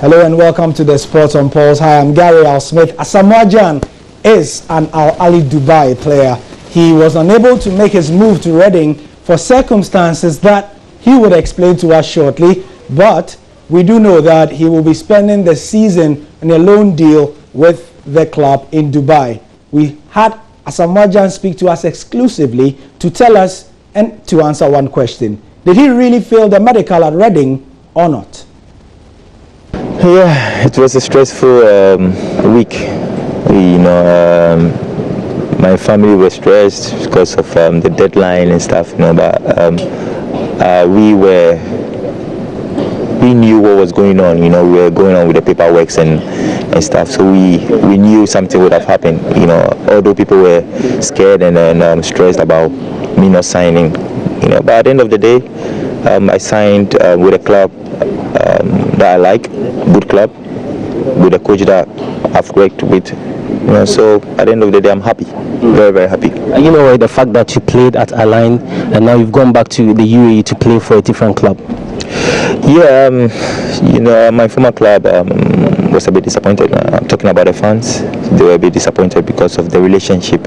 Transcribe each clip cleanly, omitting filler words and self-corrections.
Hello and welcome to the Sports on Pulse. Hi, I'm Gary Al Smith. Asamoah Gyan is an Al Ahly Dubai player. He was unable to make his move to Reading for circumstances that he would explain to us shortly, but we do know that he will be spending the season on a loan deal with the club in Dubai. We had Asamoah Gyan speak to us exclusively to tell us and to answer one question. Did he really fail the medical at Reading or not? Yeah, it was a stressful week. My family was stressed because of the deadline and stuff. But we knew what was going on. We were going on with the paperwork and stuff. So we knew something would have happened. Although people were scared and stressed about me not signing. But at the end of the day, I signed with a club that I like, good club, with a coach that I've worked with. So at the end of the day, I'm happy, very, very happy. The fact that you played at Al Ahly and now you've gone back to the UAE to play for a different club. Yeah, my former club was a bit disappointed. I'm talking about the fans. They were a bit disappointed because of the relationship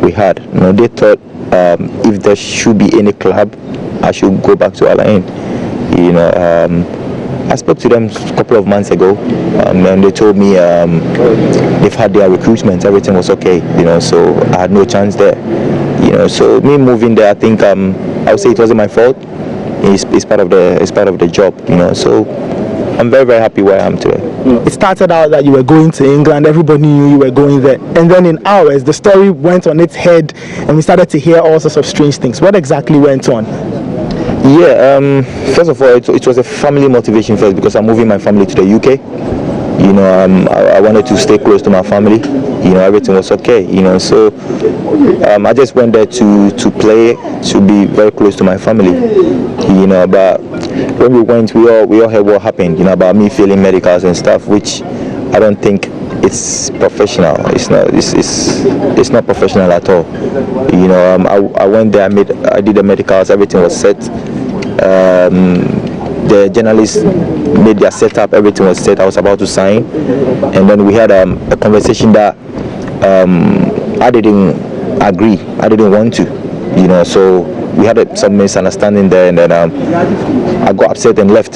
we had. They thought if there should be any club, I should go back to Al Ahly. I spoke to them a couple of months ago, and they told me they've had their recruitment, everything was okay, so I had no chance there. So me moving there, I think I would say it wasn't my fault. It's part of the job, So I'm very, very happy where I am today. It started out that you were going to England, everybody knew you were going there, and then in hours the story went on its head and we started to hear all sorts of strange things. What exactly went on? Yeah, first of all, it was a family motivation first because I'm moving my family to the UK. I wanted to stay close to my family. Everything was okay. So I just went there to play, to be very close to my family. But when we went, we all heard what happened. About me failing medicals and stuff, which I don't think it's professional. It's not professional at all. I went there, I did the medicals, everything was set. The journalists made their setup, everything was set. I was about to sign, and then we had a conversation that I didn't agree. I didn't want to, so we had some misunderstanding there, and then I got upset and left.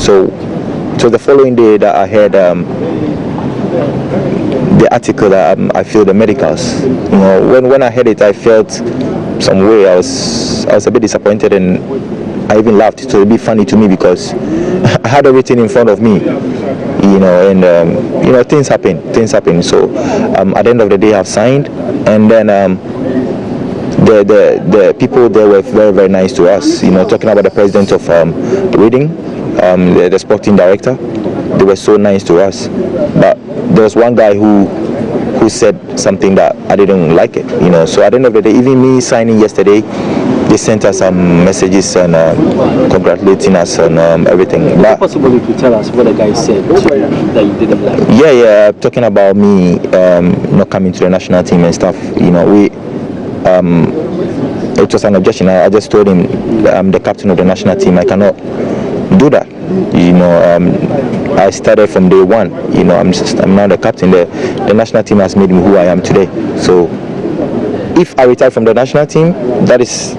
So it was the following day that I heard the article that I failed the medicals. When I heard it, I felt some way. I was a bit disappointed, and I even laughed. So it'd be funny to me because I had everything in front of me, and things happen. So at the end of the day, I've signed, and then the people there were very, very nice to us. Talking about the president of Reading, the sporting director, they were so nice to us. But there was one guy who said something that I didn't like it. So at the end of the day, even me signing yesterday, they sent us some messages and congratulating us on everything. Is it possible if you tell us what the guy said that you didn't like? Yeah, talking about me not coming to the national team and stuff. It was an objection. I just told him I'm the captain of the national team. I cannot do that. I started from day one. I'm now the captain. The national team has made me who I am today. So if I retire from the national team, that is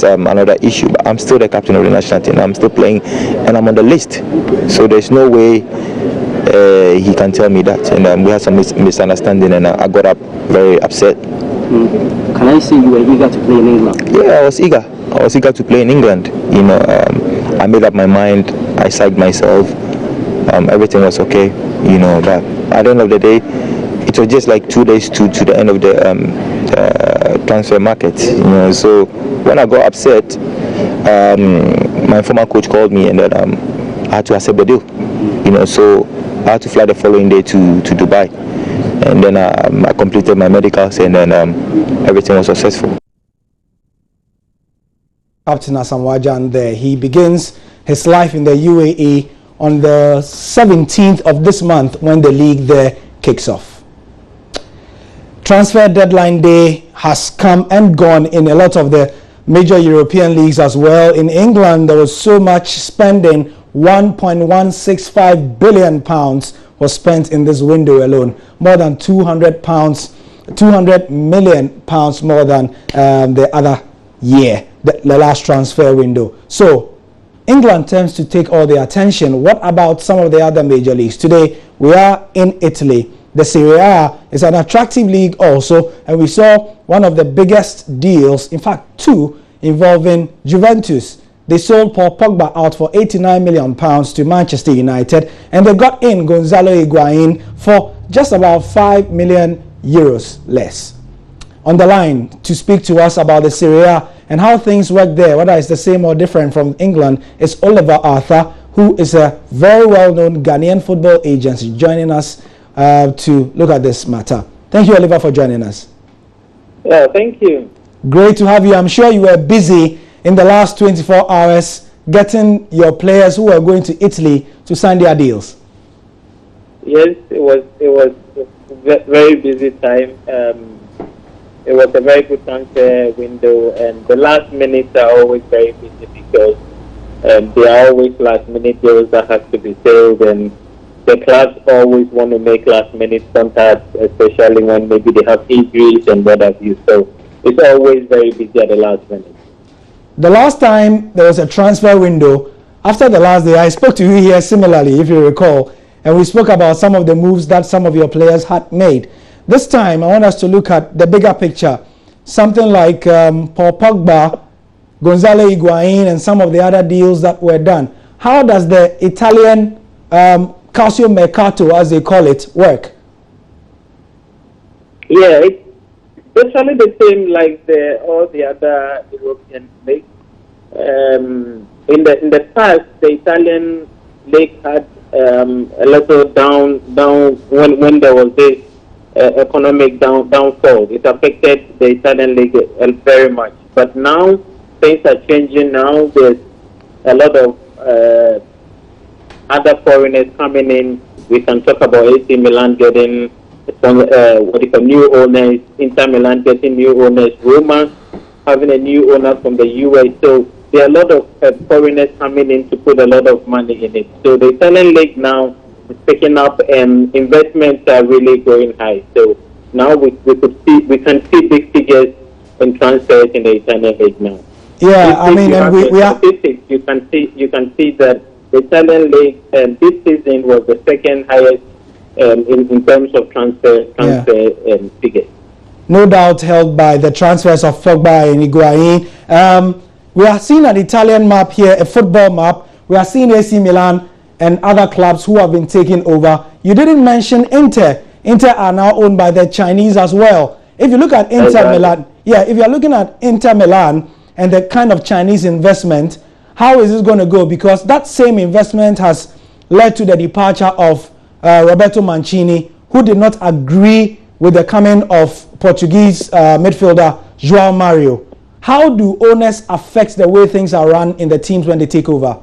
another issue. But I'm still the captain of the national team. I'm still playing, and I'm on the list. So there's no way he can tell me that. And we had some misunderstanding, and I got up very upset. Can I say you were eager to play in England? Yeah, I was eager. To play in England. I made up my mind. I psyched myself. Everything was okay. But at the end of the day, it was just like 2 days to the end of the transfer market. So when I got upset, my former coach called me, and then I had to accept the deal. So I had to fly the following day to Dubai, and then I completed my medicals, and then everything was successful. Captain Asamoah Gyan there. He begins his life in the UAE on the 17th of this month when the league there kicks off. Transfer deadline day has come and gone in a lot of the major European leagues as well. In England, there was so much spending 1.165 billion pounds was spent in this window alone, more than 200 million pounds more than the other year, the last transfer window. So England tends to take all the attention. What about some of the other major leagues? Today we are in Italy. The Serie A is an attractive league also, and we saw one of the biggest deals, in fact two, involving Juventus. They sold Paul Pogba out for 89 million pounds to Manchester United, and they got in Gonzalo Higuain for just about 5 million euros less. On the line to speak to us about the Serie A and how things work there, whether it's the same or different from England, is Oliver Arthur, who is a very well-known Ghanaian football agency, joining us to look at this matter. Thank you, Oliver, for joining us. Yeah, thank you. Great to have you. I'm sure you were busy in the last 24 hours getting your players who are going to Italy to sign their deals. Yes, it was a very busy time. It was a very good transfer window, and the last minutes are always very busy because there are always last minute deals that have to be sold, and the clubs always want to make last minute contacts, especially when maybe they have injuries and what have you. So it's always very busy at the last minute. The last time there was a transfer window, after the last day, I spoke to you here similarly, if you recall, and we spoke about some of the moves that some of your players had made. This time, I want us to look at the bigger picture. Something like Paul Pogba, Gonzalo Higuain, and some of the other deals that were done. How does the Italian calcio mercato, as they call it, work? Yeah, it's virtually the same like all the other European leagues. In the past, the Italian league had a little down when there was this economic downfall. It affected the Italian league very much. But now things are changing. Now there's a lot of other foreigners coming in. We can talk about AC Milan getting new owners, Inter Milan getting new owners, Roma having a new owner from the US. So there are a lot of foreigners coming in to put a lot of money in it. So the Italian league now is picking up, and investments are really going high. So now we can see big figures in transfers in the Italian league now. Yeah, I mean, and we are. You can see that the Italian league this season was the second highest in terms of transfer figures. No doubt held by the transfers of Pogba and Higuain. We are seeing an Italian map here, a football map. We are seeing AC Milan and other clubs who have been taken over. You didn't mention Inter. Inter are now owned by the Chinese as well. If you look at Inter Milan, if you're looking at Inter Milan and the kind of Chinese investment, how is this going to go? Because that same investment has led to the departure of Roberto Mancini, who did not agree with the coming of Portuguese midfielder João Mario. How do owners affect the way things are run in the teams when they take over?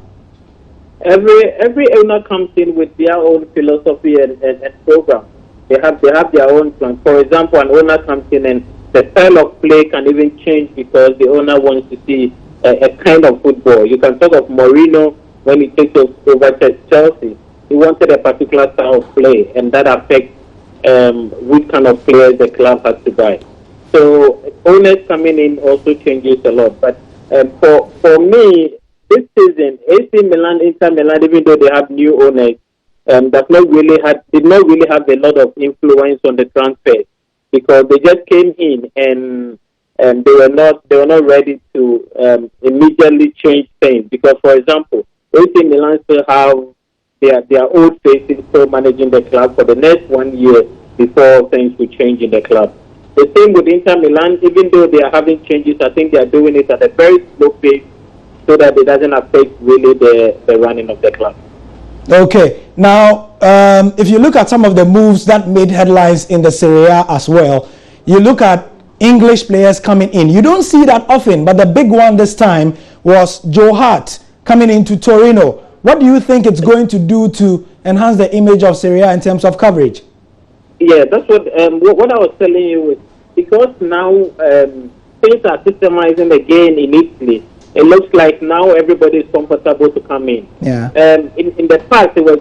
Every owner comes in with their own philosophy and program. They have their own plan. For example, an owner comes in and the style of play can even change because the owner wants to see a kind of football. You can talk of Mourinho when he takes over Chelsea. He wanted a particular style of play, and that affects which kind of players the club has to buy. So owners coming in also changes a lot. But for me, this season, AC Milan, Inter Milan, even though they have new owners, did not really have a lot of influence on the transfer because they just came in and they were not ready to immediately change things. Because, for example, AC Milan still have their old faces still managing the club for the next 1 year before things will change in the club. The same with Inter Milan, even though they are having changes, I think they are doing it at a very slow pace so that it doesn't affect really the running of the club. Okay. Now, if you look at some of the moves that made headlines in the Serie A as well, you look at English players coming in. You don't see that often, but the big one this time was Joe Hart coming into Torino. What do you think it's going to do to enhance the image of Serie A in terms of coverage? Yeah, that's what I was telling you. Because now things are systemizing again in Italy. it looks like now everybody is comfortable to come in. Yeah. In the past, it was